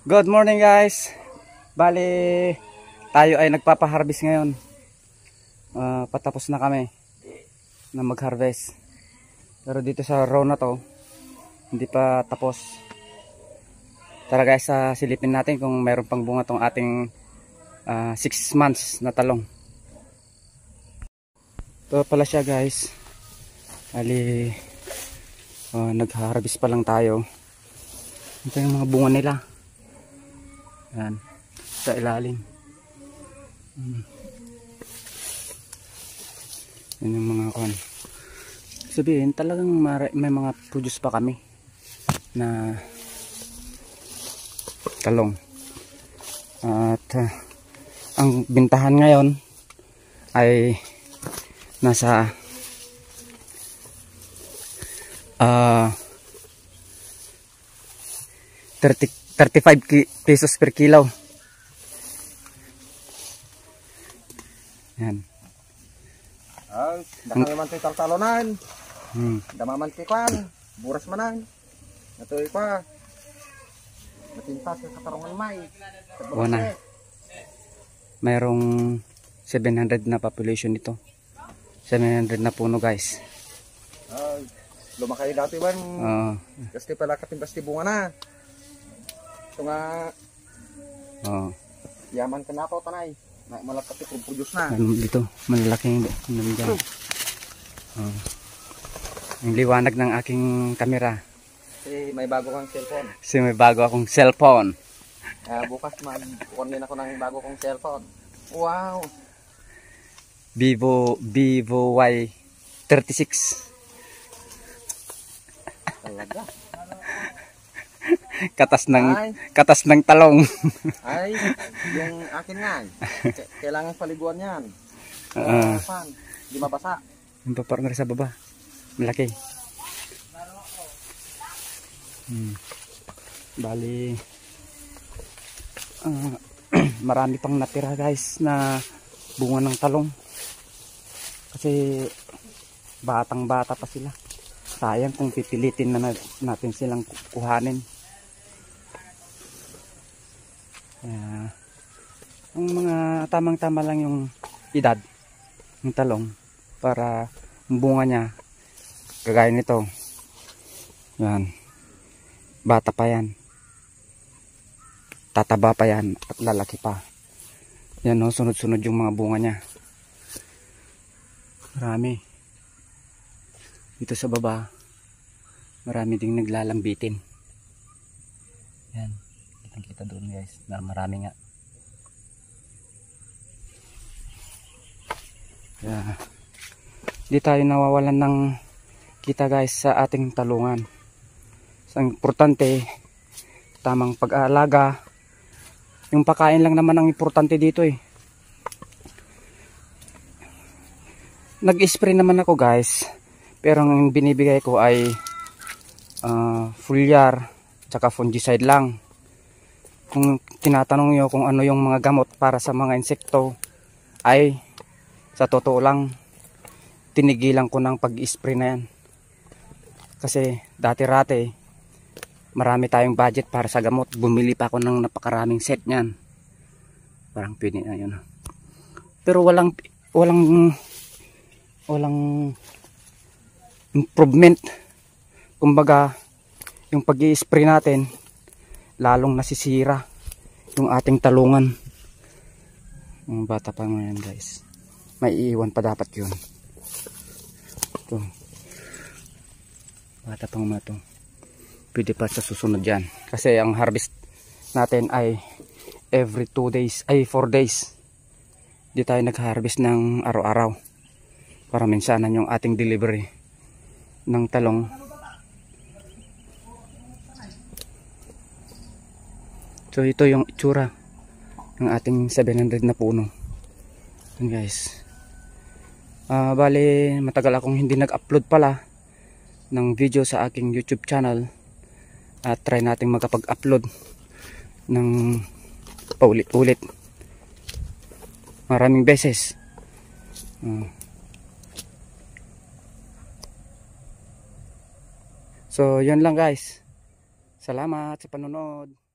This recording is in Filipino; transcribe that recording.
Good morning guys. Bali tayo ay nagpapa-harvest ngayon. Patapos na kami na mag-harvest. Pero dito sa row na to hindi pa tapos. Tara guys, silipin natin kung mayroon pang bunga tong ating 6 months na talong. Ito pala siya guys. Bali nag-harvest pa lang tayo. Ito yung mga bunga nila. Yan, sa ilalim. Yan yung mga kon. Sabihin, talagang may mga produce pa kami na talong. At ang bintahan ngayon ay nasa 35 pesos per kilo. Yan. Daka naman tayo tartalonan. Damaman kay kwan. Buras manan. Natuloy pa. Matintas sa katarungan may. Wana. Mayroong 700 na population nito. 700 na puno guys. Lumakay dati man. Kasi pala katimbas ti bunga na. Ito nga. Yaman ka na po tanay. Malapit yung produce na. Dito, malalaking nandiyan. Ang liwanag ng aking kamera. Kasi may bago kang cellphone. May bago akong cellphone. Bukas mag-on din ako ng bago kong cellphone. Wow! Vivo Y36. Talaga. Katas ng talong. Ay, yung akin nga. Kailangan paliguan yan. Di mabasa. Yung papartner sa baba. Malaki. Bali marami pang natira guys na bunga ng talong. Kasi batang bata pa sila. Sayang kung pipilitin na natin silang kuhanin. Ang mga tamang-tama lang yung edad ng talong para ang bunga niya kagaya nito. Yan. Bata pa yan. Tataba pa yan at lalaki pa. Yan o, sunod-sunod yung mga bunga niya. Marami. Dito sa baba, marami ding naglalambitin. Yan. Kita doon guys na marami nga. Di tayo nawawalan ng kita guys sa ating talungan. So, ang importante, tamang pag-aalaga. Yung pagkain lang naman ang importante dito eh. Nag-spray naman ako guys. Pero ang binibigay ko ay foliar tsaka fungicide lang. Kung tinatanong nyo kung ano yung mga gamot para sa mga insekto, ay sa totoo lang tinigilan ko ng pag-spray na yan. Kasi dati-rate marami tayong budget para sa gamot. Bumili pa ako ng napakaraming set nyan. Parang pwede na yun. Pero walang improvement. Kumbaga yung pag-i-spray natin lalong nasisira yung ating talungan. Yung bata pa ngayon guys, may iiwan pa dapat yun. Ito, bata pang mga to, pwede pa sa susunod yan. Kasi ang harvest natin ay every 2 days, ay 4 days. Di tayo nag-harvest ng araw-araw para minsanan yung ating delivery ng talong. So ito yung itsura ng ating 700 na puno. Yan guys. Bali matagal akong hindi nag-upload pala ng video sa aking YouTube channel. At try nating magkapag-upload ng paulit-ulit. Maraming beses. So yun lang guys. Salamat sa panonood.